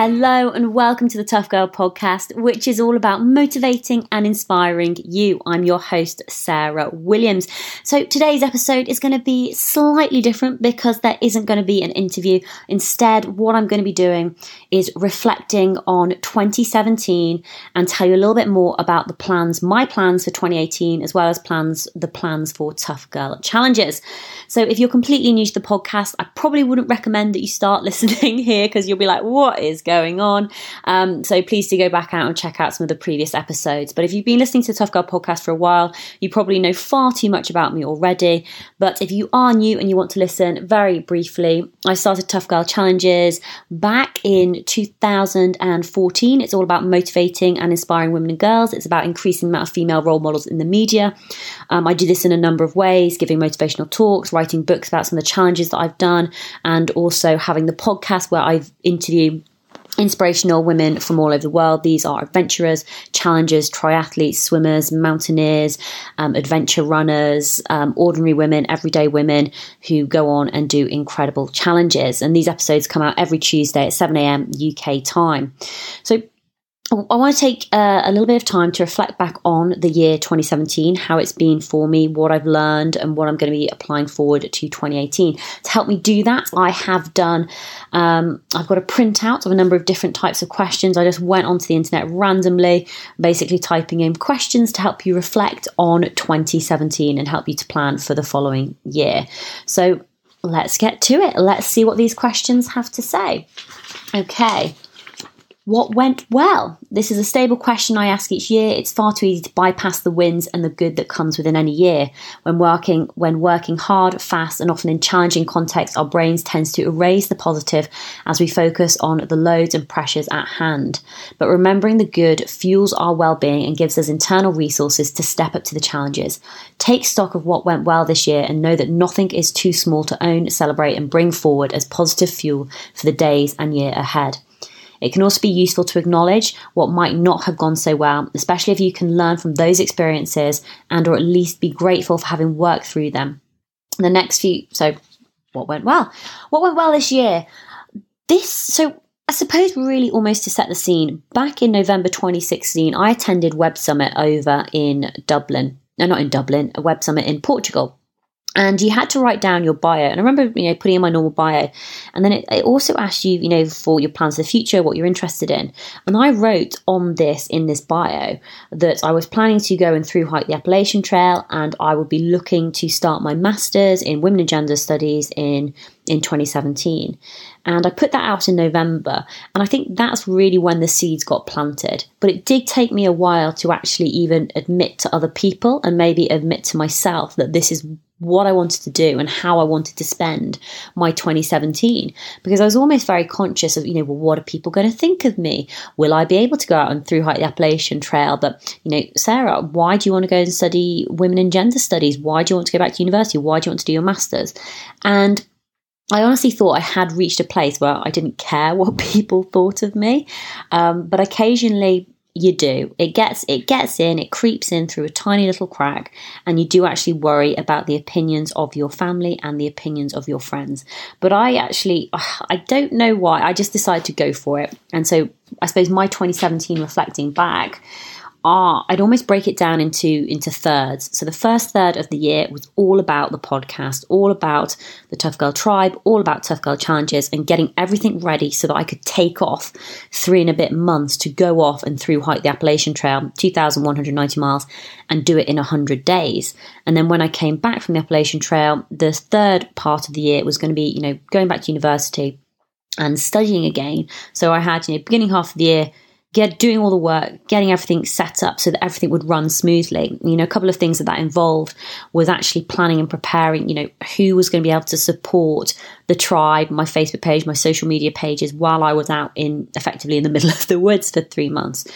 Hello and welcome to the Tough Girl podcast, which is all about motivating and inspiring you. I'm your host, Sarah Williams. So today's episode is going to be slightly different because there isn't going to be an interview. Instead, what I'm going to be doing is reflecting on 2017 and tell you a little bit more about my plans for 2018, as well as the plans for Tough Girl Challenges. So if you're completely new to the podcast, I probably wouldn't recommend that you start listening here because you'll be like, what is going on? So please do go back out and check out some of the previous episodes. But if you've been listening to the Tough Girl podcast for a while, you probably know far too much about me already. But if you are new and you want to listen very briefly, I started Tough Girl Challenges back in 2014. It's all about motivating and inspiring women and girls. It's about increasing the amount of female role models in the media. I do this in a number of ways, giving motivational talks, writing books about some of the challenges that I've done, and also having the podcast where I interview inspirational women from all over the world. These are adventurers, challengers, triathletes, swimmers, mountaineers, adventure runners, ordinary women, everyday women who go on and do incredible challenges. And these episodes come out every Tuesday at 7 a.m. UK time. So I want to take a little bit of time to reflect back on the year 2017, how it's been for me, what I've learned, and what I'm going to be applying forward to 2018. To help me do that, I have done, I've got a printout of a number of different types of questions. I just went onto the internet randomly, basically typing in questions to help you reflect on 2017 and help you to plan for the following year. So let's get to it. Let's see what these questions have to say. Okay. What went well? This is a stable question I ask each year. It's far too easy to bypass the wins and the good that comes within any year. When working hard, fast, and often in challenging contexts, our brains tends to erase the positive as we focus on the loads and pressures at hand. But remembering the good fuels our well-being and gives us internal resources to step up to the challenges. Take stock of what went well this year and know that nothing is too small to own, celebrate, and bring forward as positive fuel for the days and year ahead. It can also be useful to acknowledge what might not have gone so well, especially if you can learn from those experiences and or at least be grateful for having worked through them. So what went well? What went well this year? I suppose really almost to set the scene, back in November 2016, I attended Web Summit over in Dublin. No, not in Dublin, a Web Summit in Portugal. And you had to write down your bio. And I remember, putting in my normal bio. And then it also asked you, for your plans for the future, what you're interested in. And I wrote in this bio that I was planning to go and through hike the Appalachian Trail, and I would be looking to start my master's in women and gender studies in 2017. And I put that out in November. And I think that's really when the seeds got planted. But it did take me a while to actually even admit to other people and maybe admit to myself that this is what I wanted to do and how I wanted to spend my 2017, because I was almost very conscious of, what are people going to think of me? Will I be able to go out and through hike the Appalachian Trail? But, Sarah, why do you want to go and study women and gender studies? Why do you want to go back to university? Why do you want to do your master's? And I honestly thought I had reached a place where I didn't care what people thought of me. But occasionally you do. It gets in, it creeps in through a tiny little crack, and you do actually worry about the opinions of your family and the opinions of your friends. But I don't know why, I just decided to go for it. And so I suppose my 2017 reflecting back, I'd almost break it down into thirds. So the first third of the year was all about the podcast, all about the Tough Girl Tribe, all about Tough Girl Challenges, and getting everything ready so that I could take off 3 and a bit months to go off and through hike the Appalachian Trail, 2,190 miles, and do it in 100 days. And then when I came back from the Appalachian Trail, the third part of the year was going to be, going back to university and studying again. So I had, beginning half of the year, doing all the work, getting everything set up so that everything would run smoothly. A couple of things that involved was actually planning and preparing, who was going to be able to support the tribe, my Facebook page, my social media pages, while I was out effectively in the middle of the woods for 3 months.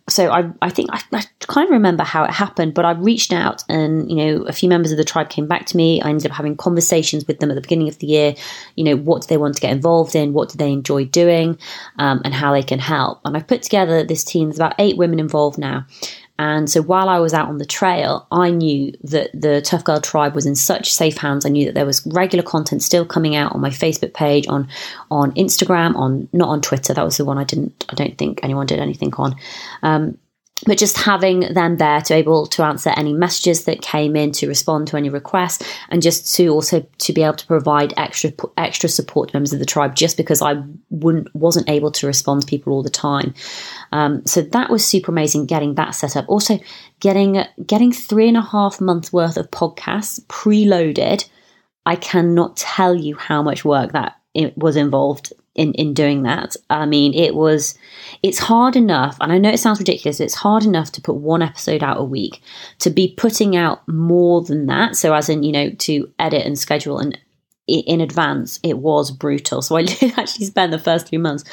So I think I kind of remember how it happened, but I reached out and, a few members of the tribe came back to me. I ended up having conversations with them at the beginning of the year. What do they want to get involved in? What do they enjoy doing? And how they can help. And I've put together this team. There's about 8 women involved now. And so while I was out on the trail, I knew that the Tough Girl tribe was in such safe hands. I knew that there was regular content still coming out on my Facebook page, on Instagram, not on Twitter. That was the one I don't think anyone did anything on. But just having them there to able to answer any messages that came in, to respond to any requests, and just to also to be able to provide extra support to members of the tribe, just because I wasn't able to respond to people all the time. So that was super amazing, getting that set up. Also getting 3.5 months worth of podcasts preloaded. I cannot tell you how much work that it was involved in doing that. I mean, it's hard enough, and I know it sounds ridiculous, it's hard enough to put one episode out a week. To be putting out more than that, so as in, to edit and schedule and in advance, it was brutal. So I did actually spend the first 3 months,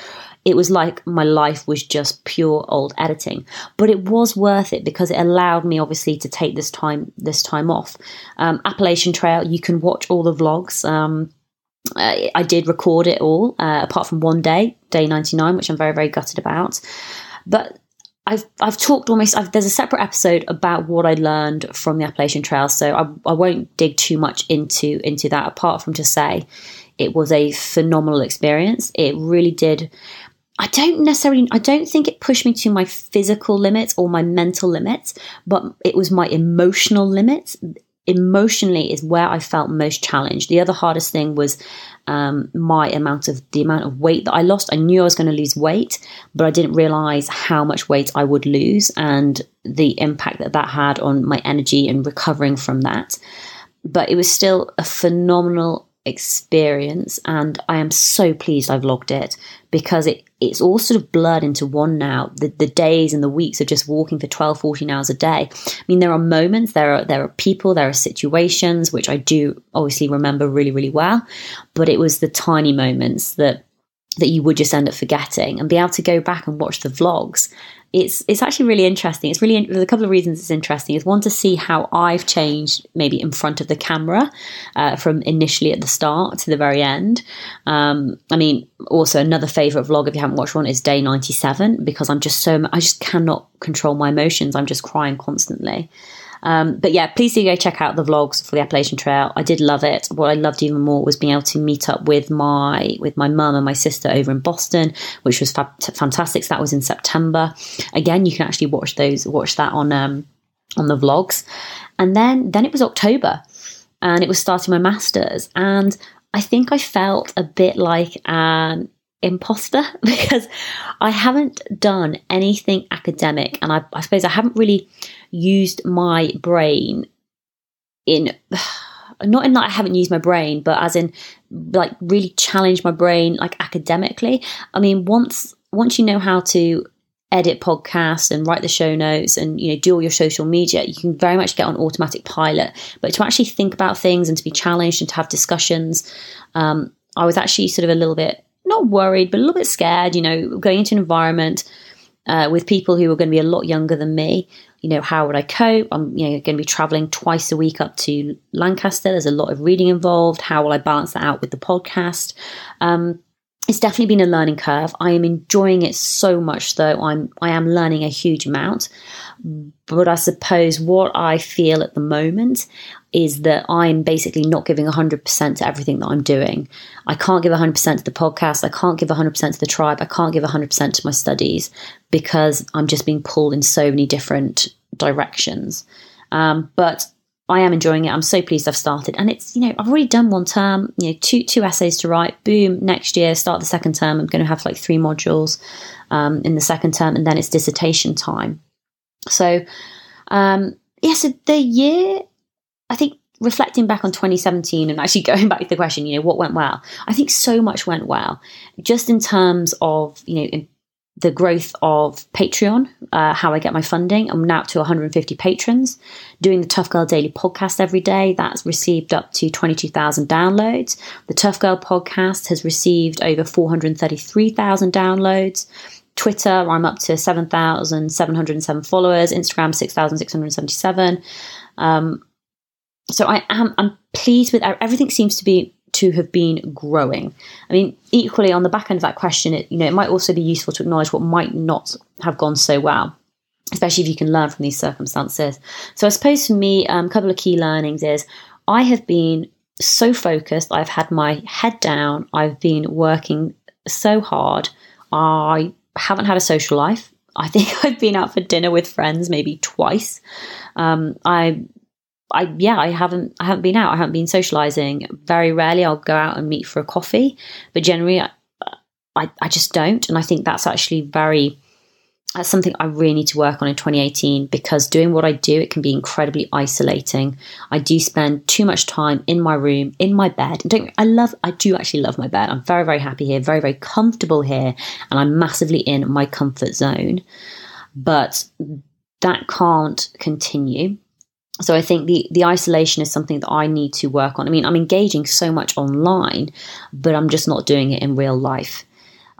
it was like my life was just pure old editing, but it was worth it because it allowed me obviously to take this time off. Appalachian Trail, you can watch all the vlogs. I did record it all, apart from one day 99, which I'm very, very gutted about. But I've talked there's a separate episode about what I learned from the Appalachian Trail, so I won't dig too much into that, apart from to say it was a phenomenal experience. It really did. I don't think it pushed me to my physical limits or my mental limits, but it was my emotional limits. Emotionally is where I felt most challenged. The other hardest thing was the amount of weight that I lost. I knew I was going to lose weight, but I didn't realize how much weight I would lose and the impact that had on my energy and recovering from that. But it was still a phenomenal experience, and I am so pleased I vlogged it, because it's all sort of blurred into one now. The days and the weeks of just walking for 12, 14 hours a day. I mean, there are moments, there are people, there are situations which I do obviously remember really, really well, but it was the tiny moments that you would just end up forgetting, and be able to go back and watch the vlogs. It's actually really interesting. There's a couple of reasons it's interesting. Is one, to see how I've changed maybe in front of the camera, from initially at the start to the very end. I mean, also another favorite vlog, if you haven't watched one, is day 97, because I just cannot control my emotions. I'm just crying constantly. But yeah, please do go check out the vlogs for the Appalachian Trail. I did love it. What I loved even more was being able to meet up with my mum and my sister over in Boston, which was fantastic. So that was in September. Again, you can actually watch that on the vlogs. And then it was October, and it was starting my masters, and I think I felt a bit like an imposter because I haven't done anything academic, and I suppose I haven't really used my brain not in that I haven't used my brain, but as in like really challenged my brain like academically. I mean, once you know how to edit podcasts and write the show notes and do all your social media, you can very much get on automatic pilot. But to actually think about things and to be challenged and to have discussions, I was actually sort of a little bit not worried, but a little bit scared, going into an environment with people who were going to be a lot younger than me. How would I cope? I'm going to be traveling twice a week up to Lancaster. There's a lot of reading involved. How will I balance that out with the podcast? It's definitely been a learning curve. I am enjoying it so much, though. I am learning a huge amount. But I suppose what I feel at the moment is that I'm basically not giving 100% to everything that I'm doing. I can't give 100% to the podcast. I can't give 100% to the tribe. I can't give 100% to my studies, because I'm just being pulled in so many different directions. But I am enjoying it. I'm so pleased I've started. And it's, I've already done one term, two essays to write. Boom, next year, start the second term. I'm going to have like 3 modules in the second term, and then it's dissertation time. So, so the year, I think, reflecting back on 2017 and actually going back to the question, what went well? I think so much went well, just in terms of, in the growth of Patreon, how I get my funding. I'm now up to 150 patrons, doing the Tough Girl Daily podcast every day. That's received up to 22,000 downloads. The Tough Girl podcast has received over 433,000 downloads. Twitter, I'm up to 7,707 followers. Instagram, 6,677. So I'm pleased with everything. Seems to have been growing. I mean, equally on the back end of that question, it might also be useful to acknowledge what might not have gone so well. especially if you can learn from these circumstances. So I suppose for me, a couple of key learnings is I have been so focused. I've had my head down. I've been working so hard. I haven't had a social life. I think I've been out for dinner with friends maybe twice. I haven't been out. I haven't been socializing. Very rarely I'll go out and meet for a coffee, but generally I just don't. And I think that's actually that's something I really need to work on in 2018, because doing what I do, it can be incredibly isolating. I do spend too much time in my room, in my bed. I do actually love my bed. I'm very, very happy here, very, very comfortable here, and I'm massively in my comfort zone. But that can't continue. So I think the isolation is something that I need to work on. I mean, I'm engaging so much online, but I'm just not doing it in real life.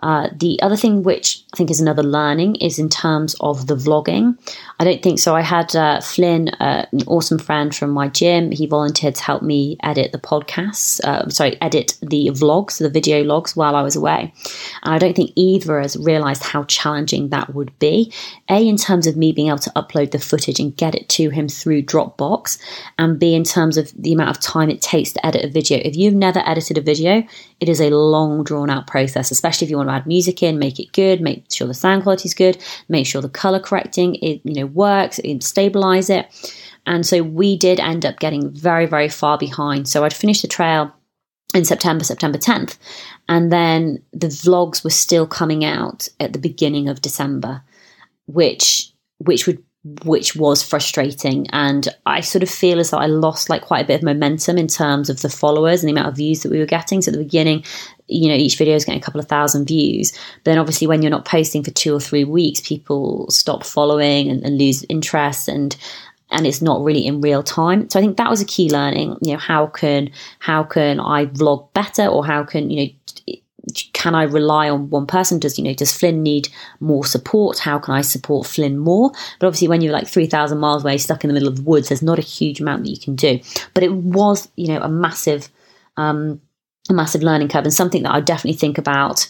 The other thing, which I think is another learning, is in terms of the vlogging. I don't think so. I had Flynn, an awesome friend from my gym. He volunteered to help me edit the podcasts, edit the vlogs, the video logs while I was away. And I don't think either of us realized how challenging that would be. A, in terms of me being able to upload the footage and get it to him through Dropbox, and B, in terms of the amount of time it takes to edit a video. If you've never edited a video, it is a long, drawn-out process, especially if you want to add music in, make it good, make sure the sound quality is good, make sure the color correcting works, stabilize it. And so we did end up getting very, very far behind. So I'd finished the trail in September 10th, and then the vlogs were still coming out at the beginning of December, which was frustrating. And I sort of feel as though I lost quite a bit of momentum in terms of the followers and the amount of views that we were getting. So at the beginning, each video is getting a couple of thousand views. But then obviously when you're not posting for 2 or 3 weeks, people stop following and lose interest, and it's not really in real time. So I think that was a key learning. How can I vlog better, or how can I rely on one person? Does Flynn need more support? How can I support Flynn more? But obviously when you're 3,000 miles away, stuck in the middle of the woods, there's not a huge amount that you can do. But it was, a massive learning curve, and something that I definitely think about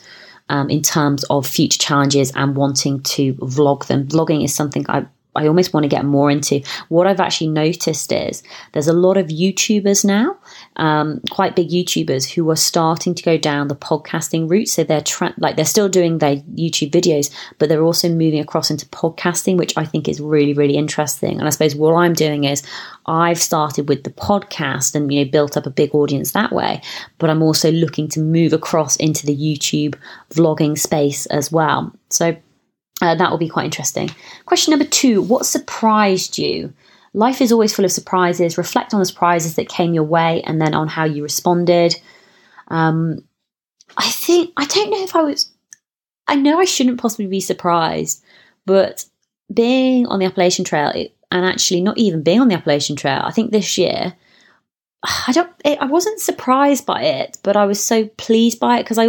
in terms of future challenges and wanting to vlog them. Vlogging is something I almost want to get more into. What I've actually noticed is there's a lot of YouTubers now, quite big YouTubers, who are starting to go down the podcasting route. So they're still doing their YouTube videos, but they're also moving across into podcasting, which I think is really, really interesting. And I suppose what I'm doing is I've started with the podcast and built up a big audience that way, but I'm also looking to move across into the YouTube vlogging space as well. So that will be quite interesting. Question number 2, what surprised you? Life is always full of surprises. Reflect on the surprises that came your way and then on how you responded. I know I shouldn't possibly be surprised, but being on the Appalachian Trail, and actually not even being on the Appalachian Trail, I think this year, I wasn't surprised by it, but I was so pleased by it, because I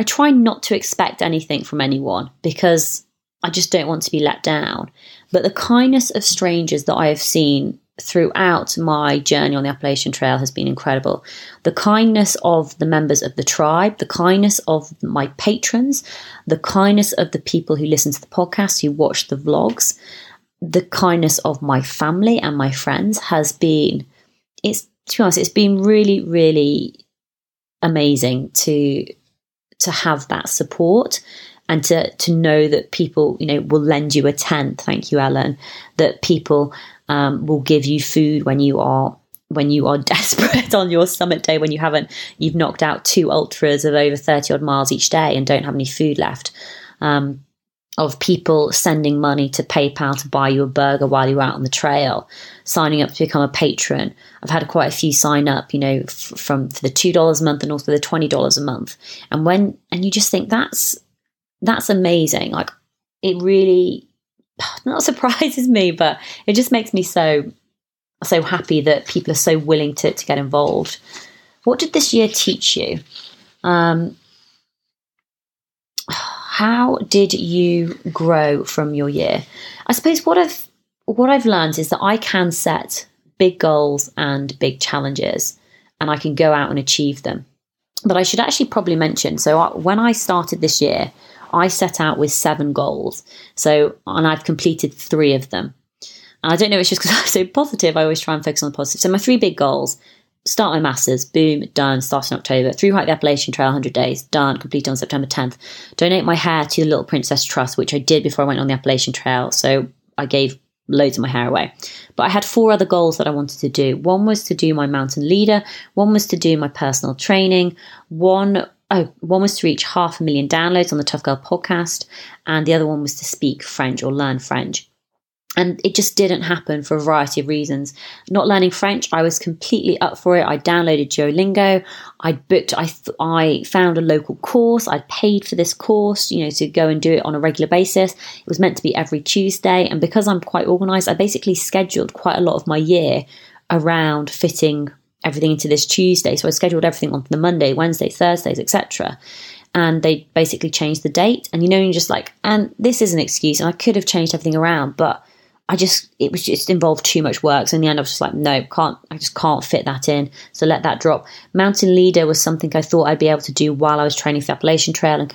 try not to expect anything from anyone, because I just don't want to be let down. But the kindness of strangers that I have seen throughout my journey on the Appalachian Trail has been incredible. The kindness of the members of the tribe, the kindness of my patrons, the kindness of the people who listen to the podcast, who watch the vlogs, the kindness of my family and my friends to be honest, it's been really, really amazing to have that support, and to know that people, will lend you a tent. Thank you, Ellen. That people will give you food when you are desperate on your summit day, when you've knocked out 2 ultras of over 30 odd miles each day and don't have any food left. Of people sending money to PayPal to buy you a burger while you're out on the trail, signing up to become a patron. I've had quite a few sign up, for the $2 a month and also the $20 a month. And you just think that's amazing. It really not surprises me, but it just makes me so happy that people are so willing to get involved. What did this year teach you? How did you grow from your year? I suppose what I've learned is that I can set big goals and big challenges, and I can go out and achieve them. But I should actually probably mention, so when I started this year, I set out with 7 goals. And I've completed 3 of them. And I don't know, it's just because I'm so positive. I always try and focus on the positive. So my 3 big goals: start my masters, boom, done, started in October. Through hike the Appalachian Trail, 100 days, done, completed on September 10th. Donate my hair to the Little Princess Trust, which I did before I went on the Appalachian Trail. So I gave loads of my hair away. But I had 4 other goals that I wanted to do. One was to do my mountain leader. One was to do my personal training. One was to reach 500,000 downloads on the Tough Girl podcast. And the other one was to speak French or learn French. And it just didn't happen for a variety of reasons. Not learning French, I was completely up for it. I downloaded Duolingo. I found a local course. I paid for this course, to go and do it on a regular basis. It was meant to be every Tuesday. And because I'm quite organized, I basically scheduled quite a lot of my year around fitting everything into this Tuesday. So I scheduled everything onto the Monday, Wednesday, Thursdays, etc. And they basically changed the date. And you're just like, and this is an excuse. And I could have changed everything around, but it was just involved too much work. So in the end, I was just like, no, I just can't fit that in. So let that drop. Mountain leader was something I thought I'd be able to do while I was training for the Appalachian Trail and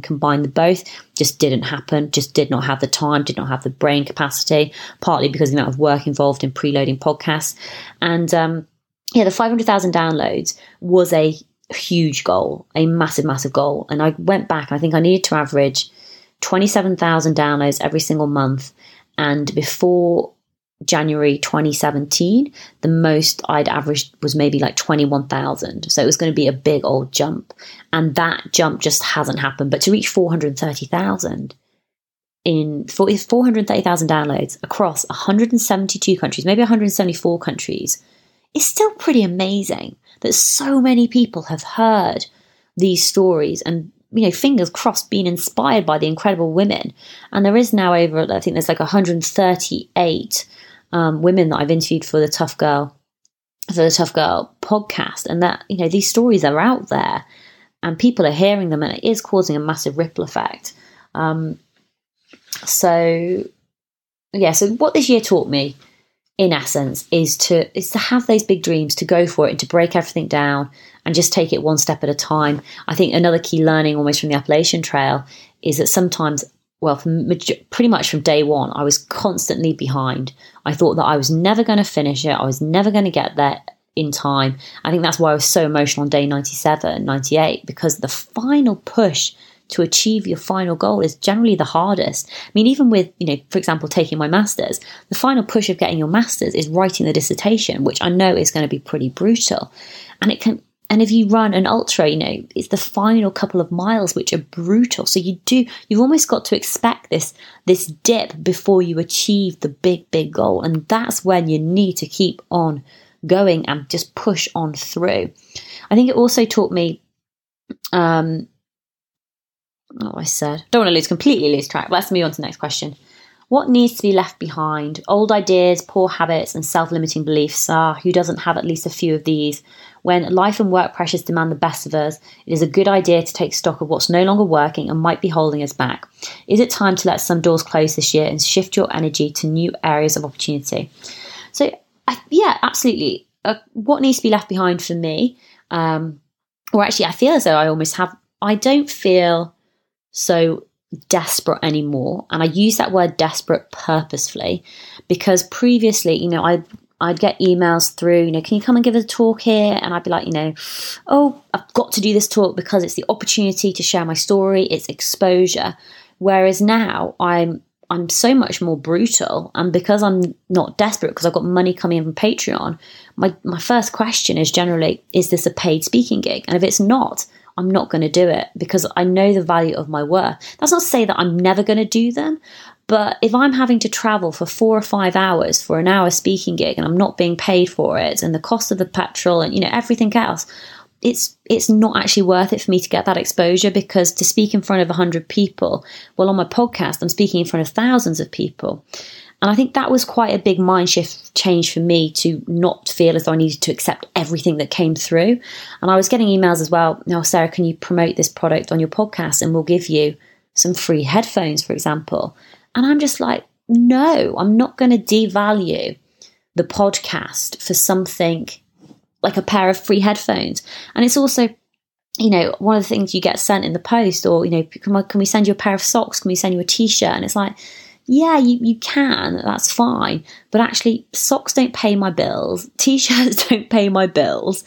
combine the both. Just didn't happen. Just did not have the time, did not have the brain capacity, partly because of the amount of work involved in preloading podcasts. And the 500,000 downloads was a huge goal, a massive, massive goal. And I went back, and I think I needed to average 27,000 downloads every single month. And before January 2017, the most I'd averaged was maybe like 21,000. So it was going to be a big old jump. And that jump just hasn't happened. But to reach 430,000 downloads across 172 countries, maybe 174 countries, is still pretty amazing that so many people have heard these stories and, fingers crossed, being inspired by the incredible women. And there is now I think there's like 138 women that I've interviewed for the Tough Girl podcast. And that, these stories are out there and people are hearing them, and it is causing a massive ripple effect. So what this year taught me, in essence, is to have those big dreams, to go for it, and to break everything down and just take it one step at a time. I think another key learning almost from the Appalachian Trail is that sometimes, pretty much from day one, I was constantly behind. I thought that I was never going to finish it. I was never going to get there in time. I think that's why I was so emotional on day 97, 98, because the final push to achieve your final goal is generally the hardest. I mean, even with, for example, taking my masters, the final push of getting your masters is writing the dissertation, which I know is going to be pretty brutal. And if you run an ultra, it's the final couple of miles which are brutal. So you've almost got to expect this dip before you achieve the big, big goal. And that's when you need to keep on going and just push on through. I think it also taught me, don't want to completely lose track. Let's move on to the next question. What needs to be left behind? Old ideas, poor habits, and self-limiting beliefs. Who doesn't have at least a few of these? When life and work pressures demand the best of us, it is a good idea to take stock of what's no longer working and might be holding us back. Is it time to let some doors close this year and shift your energy to new areas of opportunity? So, absolutely. What needs to be left behind for me? Or actually, I feel as though I don't feel so desperate anymore. And I use that word desperate purposefully because previously, I'd get emails through, can you come and give a talk here? And I'd be like, I've got to do this talk because it's the opportunity to share my story, it's exposure. Whereas now I'm so much more brutal. And because I'm not desperate, because I've got money coming in from Patreon, my first question is generally, is this a paid speaking gig? And if it's not, I'm not going to do it because I know the value of my worth. That's not to say that I'm never going to do them, but if I'm having to travel for 4 or 5 hours for an hour speaking gig and I'm not being paid for it and the cost of the petrol and, everything else, it's not actually worth it for me to get that exposure, because to speak in front of 100 people, on my podcast, I'm speaking in front of thousands of people. And I think that was quite a big mind shift change for me, to not feel as though I needed to accept everything that came through. And I was getting emails as well. Now, Sarah, can you promote this product on your podcast and we'll give you some free headphones, for example? And I'm just like, no, I'm not going to devalue the podcast for something like a pair of free headphones. And it's also, one of the things you get sent in the post, or, can we send you a pair of socks? Can we send you a t-shirt? And it's like, yeah, you can, that's fine. But actually, socks don't pay my bills. T-shirts don't pay my bills.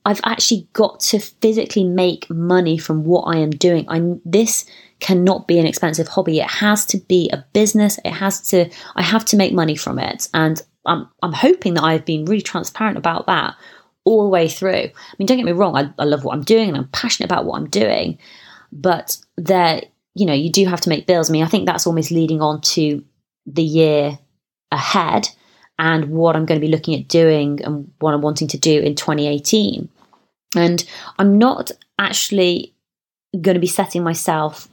I've actually got to physically make money from what I am doing. This cannot be an expensive hobby. It has to be a business. I have to make money from it. And I'm hoping that I've been really transparent about that all the way through. I mean, don't get me wrong. I love what I'm doing and I'm passionate about what I'm doing, but you do have to make bills. I mean, I think that's almost leading on to the year ahead and what I'm going to be looking at doing and what I'm wanting to do in 2018. And I'm not actually going to be setting myself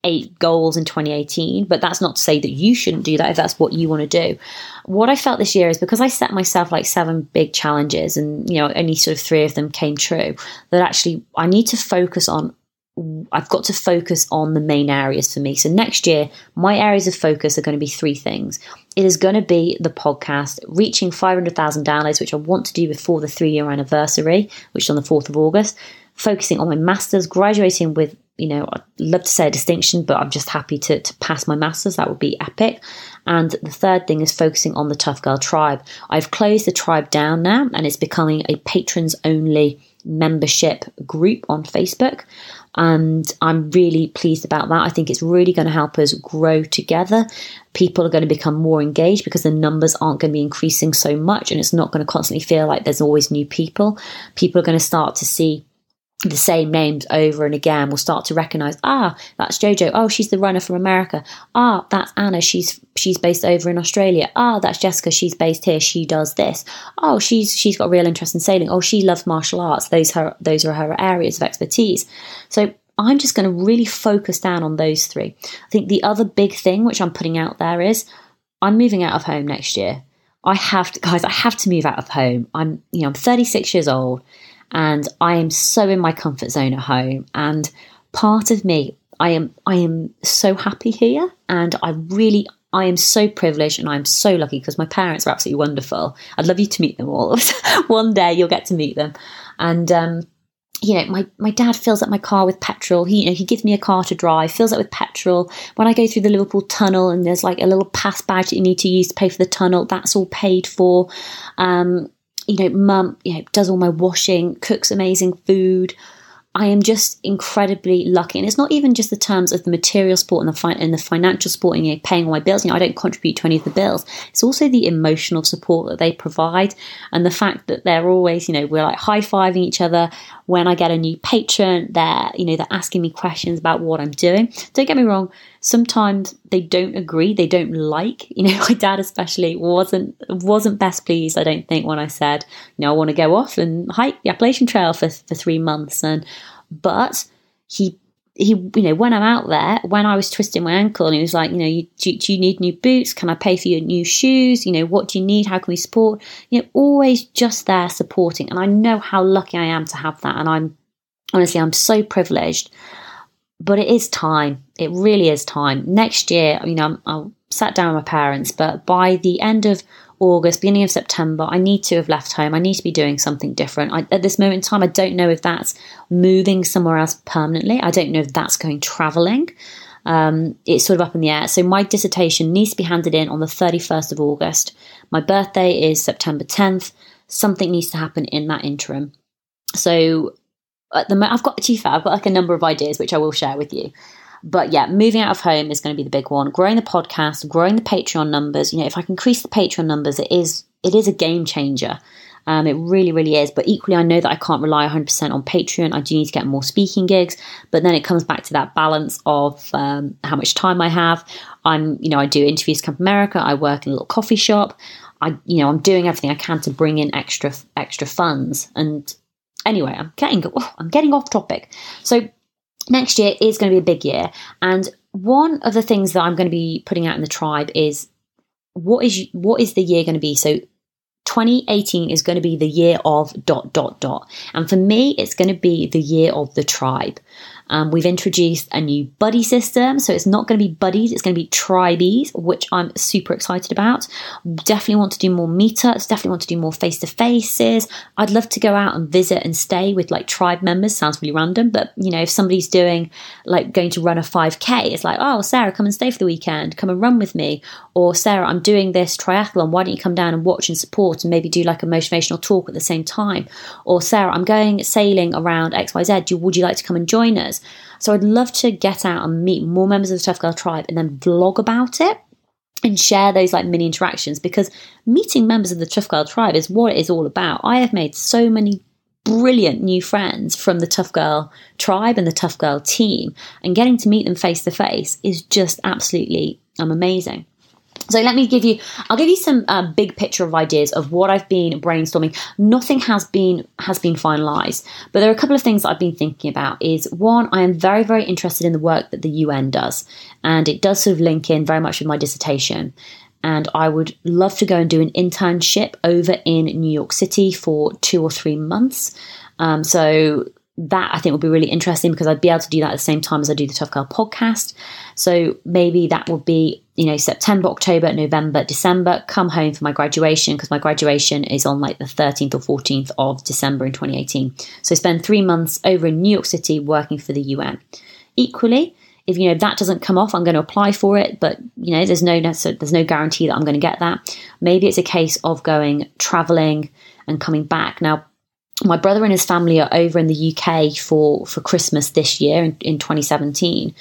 8 goals in 2018, but that's not to say that you shouldn't do that if that's what you want to do. What I felt this year is, because I set myself like 7 big challenges and, only sort of 3 of them came true, that actually I've got to focus on the main areas for me. So next year, my areas of focus are going to be 3 things. It is going to be the podcast, reaching 500,000 downloads, which I want to do before the 3-year anniversary, which is on the 4th of August, focusing on my master's, graduating with, I'd love to say a distinction, but I'm just happy to pass my master's. That would be epic. And the 3rd thing is focusing on the Tough Girl Tribe. I've closed the tribe down now, and it's becoming a patrons only membership group on Facebook. And I'm really pleased about that. I think it's really going to help us grow together. People are going to become more engaged because the numbers aren't going to be increasing so much, and it's not going to constantly feel like there's always new people. People are going to start to see the same names over and again. We'll start to recognize, that's Jojo. Oh, she's the runner from America. That's Anna. She's based over in Australia. That's Jessica. She's based here. She does this. Oh, she's got a real interest in sailing. Oh, she loves martial arts. Those are her areas of expertise. So I'm just going to really focus down on those 3. I think the other big thing which I'm putting out there is I'm moving out of home next year. I have to move out of home. I'm 36 years old. And I am so in my comfort zone at home. And part of me, I am so happy here. And I am so privileged and I'm so lucky because my parents are absolutely wonderful. I'd love you to meet them all. One day you'll get to meet them. And, my dad fills up my car with petrol. He gives me a car to drive, fills it with petrol. When I go through the Liverpool tunnel and there's like a little pass badge that you need to use to pay for the tunnel, that's all paid for. Mum, does all my washing, cooks amazing food. I am just incredibly lucky. And it's not even just the terms of the material support and the financial support and paying all my bills. I don't contribute to any of the bills. It's also the emotional support that they provide, and the fact that they're always, we're like high-fiving each other. When I get a new patron, they're asking me questions about what I'm doing. Don't get me wrong. Sometimes they don't agree. They don't like, my dad especially wasn't best pleased, I don't think, when I said, I want to go off and hike the Appalachian Trail for 3 months. But he, when I'm out there, when I was twisting my ankle, and he was like, do you need new boots? Can I pay for your new shoes? What do you need? How can we support? Always just there supporting. And I know how lucky I am to have that. And I'm so privileged. But it is time. It really is time. Next year, I'll sat down with my parents, but by the end of August, beginning of September, I need to have left home. I need to be doing something different. At this moment in time, I don't know if that's moving somewhere else permanently. I don't know if that's going traveling. It's sort of up in the air. So my dissertation needs to be handed in on the 31st of August. My birthday is September 10th. Something needs to happen in that interim. So I've got like a number of ideas which I will share with you. But yeah, moving out of home is going to be the big one. Growing the podcast, growing the Patreon numbers. If I can increase the Patreon numbers, it is a game changer. It really, really is. But equally, I know that I can't rely 100% on Patreon. I do need to get more speaking gigs. But then it comes back to that balance of how much time I have. I do interviews to Camp America. I work in a little coffee shop. I'm doing everything I can to bring in extra funds. And anyway, I'm getting off topic. So next year is going to be a big year. And one of the things that I'm going to be putting out in the tribe is what is the year going to be? So 2018 is going to be the year of ... And for me, it's going to be the year of the tribe. We've introduced a new buddy system. So it's not going to be buddies, it's going to be tribees, which I'm super excited about. Definitely want to do more meetups, definitely want to do more face-to-faces. I'd love to go out and visit and stay with like tribe members. Sounds really random, but if somebody's doing like going to run a 5K, it's like, oh, Sarah, come and stay for the weekend, come and run with me. Or Sarah, I'm doing this triathlon, why don't you come down and watch and support and maybe do like a motivational talk at the same time? Or Sarah, I'm going sailing around XYZ, would you like to come and join us? So I'd love to get out and meet more members of the Tough Girl Tribe and then vlog about it and share those like mini interactions, because meeting members of the Tough Girl Tribe is what it is all about. I have made so many brilliant new friends from the Tough Girl Tribe and the Tough Girl team, and getting to meet them face to face is just absolutely amazing. So I'll give you some big picture of ideas of what I've been brainstorming. Nothing has been finalised, but there are a couple of things that I've been thinking about. Is one, I am very, very interested in the work that the UN does, and it does sort of link in very much with my dissertation. And I would love to go and do an internship over in New York City for 2 or 3 months. So that I think would be really interesting, because I'd be able to do that at the same time as I do the Tough Girl podcast. So maybe that would be, September, October, November, December, come home for my graduation, because my graduation is on like the 13th or 14th of December in 2018. So spend 3 months over in New York City working for the UN. Equally, if that doesn't come off, I'm going to apply for it, but there's no guarantee that I'm going to get that. Maybe it's a case of going traveling and coming back. Now, my brother and his family are over in the UK for Christmas this year in 2017.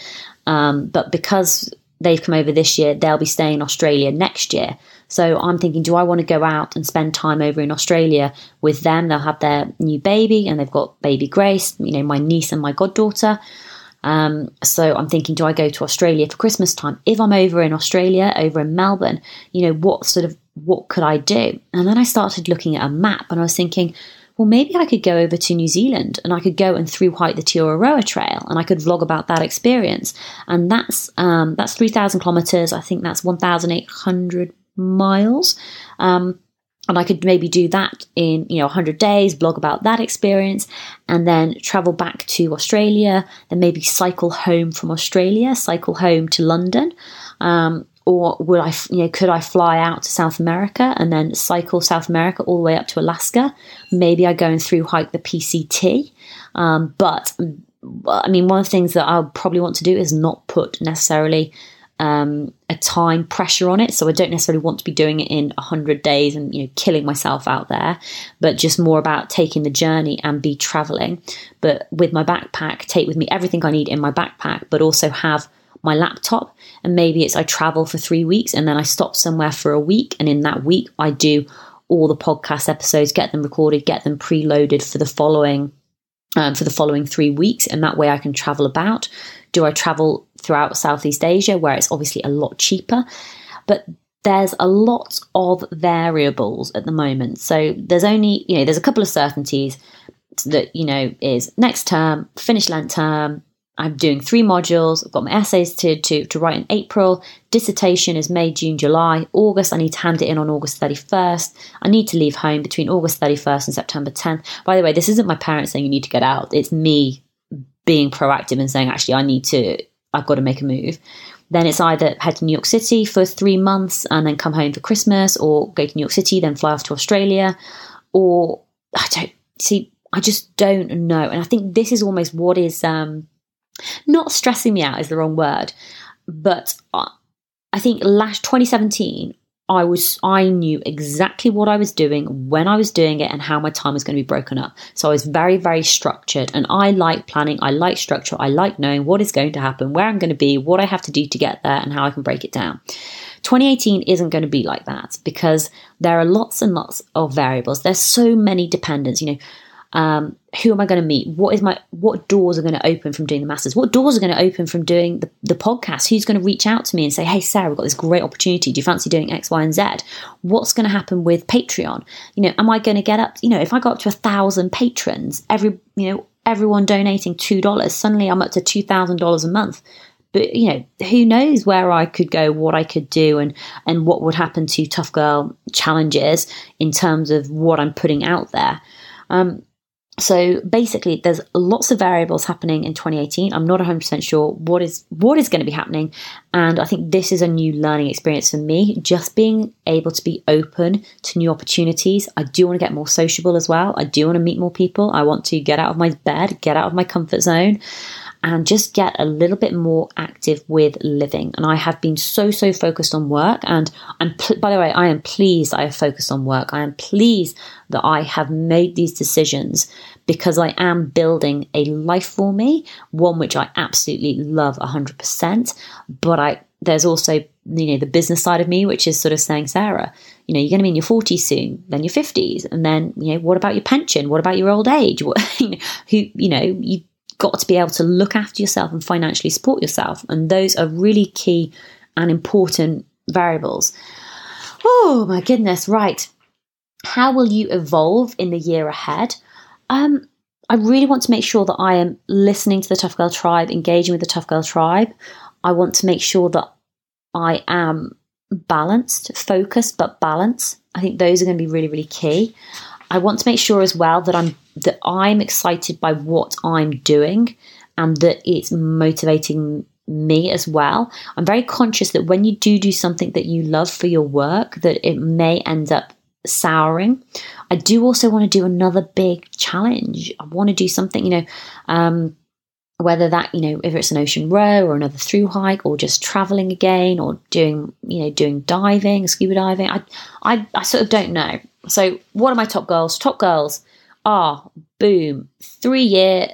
But because they've come over this year, they'll be staying in Australia next year. So I'm thinking, do I want to go out and spend time over in Australia with them? They'll have their new baby, and they've got baby Grace, my niece and my goddaughter. So I'm thinking, do I go to Australia for Christmas time? If I'm over in Australia, over in Melbourne, what could I do? And then I started looking at a map, and I was thinking, well, maybe I could go over to New Zealand and I could go and through hike the Te Araroa Trail, and I could vlog about that experience. And that's 3,000 kilometers. I think that's 1,800 miles. And I could maybe do that in 100 days, blog about that experience, and then travel back to Australia, then maybe cycle home from Australia, cycle home to London. Or could I fly out to South America and then cycle South America all the way up to Alaska? Maybe I go and through hike the PCT. But I mean, one of the things that I'll probably want to do is not put necessarily a time pressure on it. So I don't necessarily want to be doing it in 100 days and killing myself out there, but just more about taking the journey and be traveling. But with my backpack, take with me everything I need in my backpack, but also have my laptop. And maybe it's I travel for 3 weeks and then I stop somewhere for a week, and in that week I do all the podcast episodes, get them recorded, get them preloaded for the following 3 weeks, and that way I can travel about. Do I travel throughout Southeast Asia, where it's obviously a lot cheaper? But there's a lot of variables at the moment. So there's only, there's a couple of certainties that, is next term, finish Lent term, I'm doing 3 modules. I've got my essays to write in April. Dissertation is May, June, July. August, I need to hand it in on August 31st. I need to leave home between August 31st and September 10th. By the way, this isn't my parents saying you need to get out. It's me being proactive and saying, actually, I've got to make a move. Then it's either head to New York City for 3 months and then come home for Christmas, or go to New York City, then fly off to Australia, or I just don't know. And I think this is almost what is, not stressing me out is the wrong word, but I think last 2017, I knew exactly what I was doing, when I was doing it, and how my time was going to be broken up. So I was very, very structured, and I like planning. I like structure. I like knowing what is going to happen, where I'm going to be, what I have to do to get there, and how I can break it down. 2018 isn't going to be like that, because there are lots and lots of variables. There's so many dependents, who am I going to meet? What doors are going to open from doing the masters? What doors are going to open from doing the podcast? Who's going to reach out to me and say, hey, Sarah, we've got this great opportunity. Do you fancy doing X, Y, and Z? What's going to happen with Patreon? Am I going to get up, if I got up to 1,000 patrons, everyone donating $2, suddenly I'm up to $2,000 a month. But, who knows where I could go, what I could do, and what would happen to Tough Girl challenges in terms of what I'm putting out there. So basically, there's lots of variables happening in 2018. I'm not 100% sure what is going to be happening. And I think this is a new learning experience for me, just being able to be open to new opportunities. I do want to get more sociable as well. I do want to meet more people. I want to get out of my bed, get out of my comfort zone, and just get a little bit more active with living. And I have been so focused on work. And by the way, I am pleased I have focused on work. I am pleased that I have made these decisions because I am building a life for me, one which I absolutely love 100%. But there's also, the business side of me, which is sort of saying, Sarah, you're going to be in your 40s soon, then your 50s. And then, what about your pension? What about your old age? You've got to be able to look after yourself and financially support yourself. And those are really key and important variables. Oh my goodness. Right. How will you evolve in the year ahead? I really want to make sure that I am listening to the Tough Girl Tribe, engaging with the Tough Girl Tribe. I want to make sure that I am balanced, focused, but balanced. I think those are going to be really, really key. I want to make sure as well that I'm excited by what I'm doing and that it's motivating me as well. I'm very conscious that when you do something that you love for your work, that it may end up souring. I do also want to do another big challenge. I want to do something, whether that, if it's an ocean row or another through hike or just traveling again or doing diving, scuba diving. I sort of don't know. So what are my top goals? Top goals are, boom, 3-year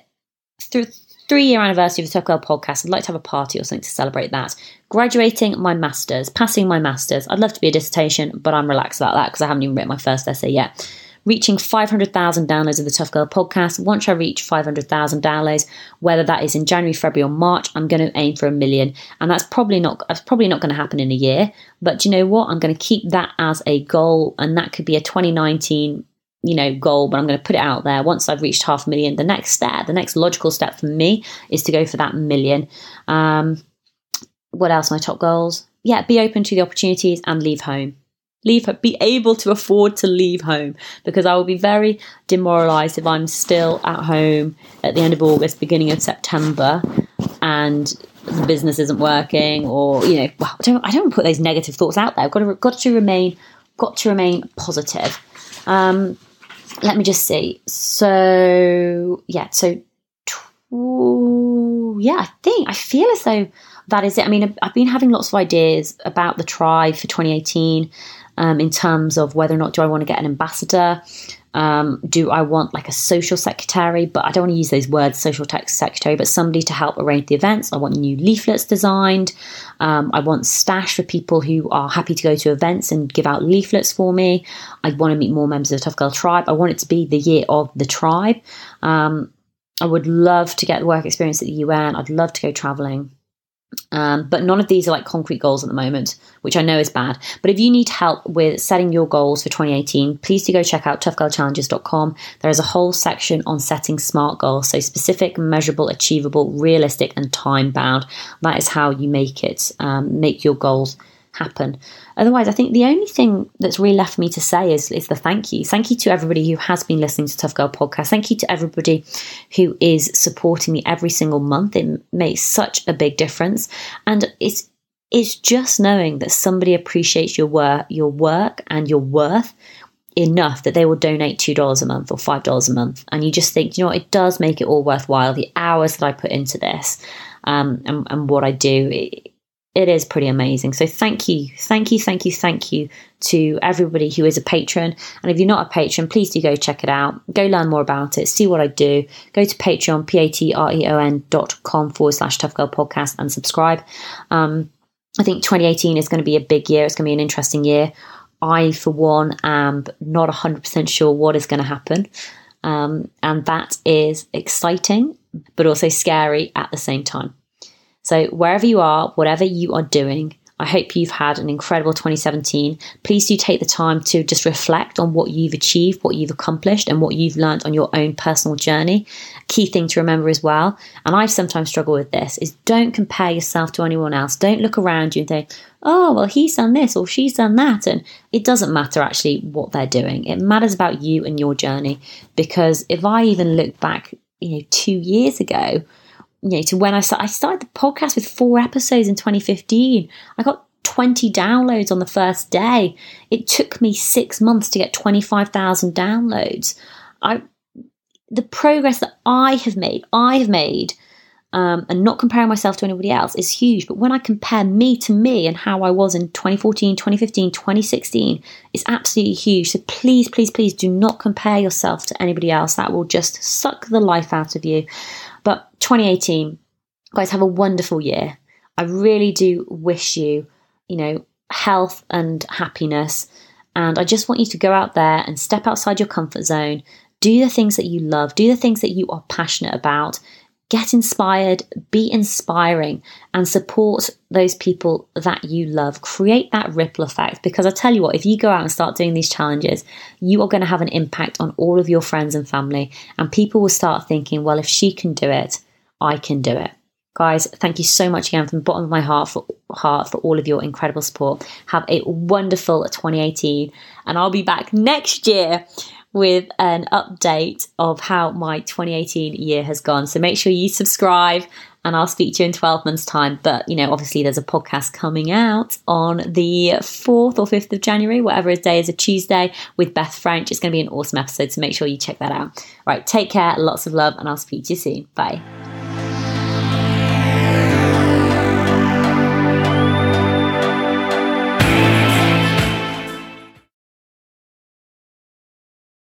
anniversary of the Tough Girl podcast. I'd like to have a party or something to celebrate that. Graduating my master's, passing my master's. I'd love to be a dissertation, but I'm relaxed about that because I haven't even written my first essay yet. Reaching 500,000 downloads of the Tough Girl podcast. Once I reach 500,000 downloads, whether that is in January, February or March, I'm going to aim for 1 million. And that's probably not going to happen in a year. But do you know what? I'm going to keep that as a goal. And that could be a 2019 goal, but I'm going to put it out there. Once I've reached 500,000, the next logical step for me is to go for that 1 million. What else? My top goals? Yeah, be open to the opportunities and leave home. Be able to afford to leave home, because I will be very demoralized if I'm still at home at the end of August, beginning of September, and the business isn't working, or I don't want to put those negative thoughts out there. I've got to remain positive. Let me just see. I feel as though that is it. I mean, I've been having lots of ideas about the tribe for 2018, in terms of whether or not do I want to get an ambassador. Do I want like a social secretary? But I don't want to use those words, social secretary, but somebody to help arrange the events. I want new leaflets designed. I want stash for people who are happy to go to events and give out leaflets for me. I want to meet more members of the Tough Girl Tribe. I want it to be the year of the tribe. I would love to get work experience at the UN. I'd love to go traveling. But none of these are like concrete goals at the moment, which I know is bad. But if you need help with setting your goals for 2018, please do go check out toughgirlchallenges.com. There is a whole section on setting SMART goals. So specific, measurable, achievable, realistic, and time bound. That is how you make your goals happen. Otherwise, I think the only thing that's really left for me to say is the thank you. Thank you to everybody who has been listening to Tough Girl Podcast. Thank you to everybody who is supporting me every single month. It makes such a big difference. And it's just knowing that somebody appreciates your work and your worth enough that they will donate $2 a month or $5 a month. And you just think, it does make it all worthwhile. The hours that I put into this and what I do, it is pretty amazing. So thank you to everybody who is a patron. And if you're not a patron, please do go check it out. Go learn more about it. See what I do. Go to Patreon, patreon.com/Tough Girl Podcast and subscribe. I think 2018 is going to be a big year. It's going to be an interesting year. I, for one, am not 100% sure what is going to happen. And that is exciting, but also scary at the same time. So wherever you are, whatever you are doing, I hope you've had an incredible 2017. Please do take the time to just reflect on what you've achieved, what you've accomplished, and what you've learned on your own personal journey. Key thing to remember as well, and I sometimes struggle with this, is don't compare yourself to anyone else. Don't look around you and think, oh, well, he's done this or she's done that. And it doesn't matter actually what they're doing. It matters about you and your journey. Because if I even look back, 2 years ago, to when I started the podcast with 4 episodes in 2015. I got 20 downloads on the first day. It took me 6 months to get 25,000 downloads. The progress that I have made, and not comparing myself to anybody else, is huge. But when I compare me to me and how I was in 2014, 2015, 2016, it's absolutely huge. So please, please, please do not compare yourself to anybody else. That will just suck the life out of you. But 2018, guys, have a wonderful year. I really do wish you, health and happiness. And I just want you to go out there and step outside your comfort zone. Do the things that you love. Do the things that you are passionate about. Get inspired, be inspiring, and support those people that you love. Create that ripple effect, because I tell you what, if you go out and start doing these challenges, you are going to have an impact on all of your friends and family, and people will start thinking, well, if she can do it, I can do it. Guys, thank you so much again from the bottom of my heart for all of your incredible support. Have a wonderful 2018, and I'll be back next year with an update of how my 2018 year has gone. So make sure you subscribe, and I'll speak to you in 12 months' time. But, obviously there's a podcast coming out on the 4th or 5th of January, whatever his day is, a Tuesday, with Beth French. It's going to be an awesome episode, so make sure you check that out. Right, take care, lots of love, and I'll speak to you soon. Bye.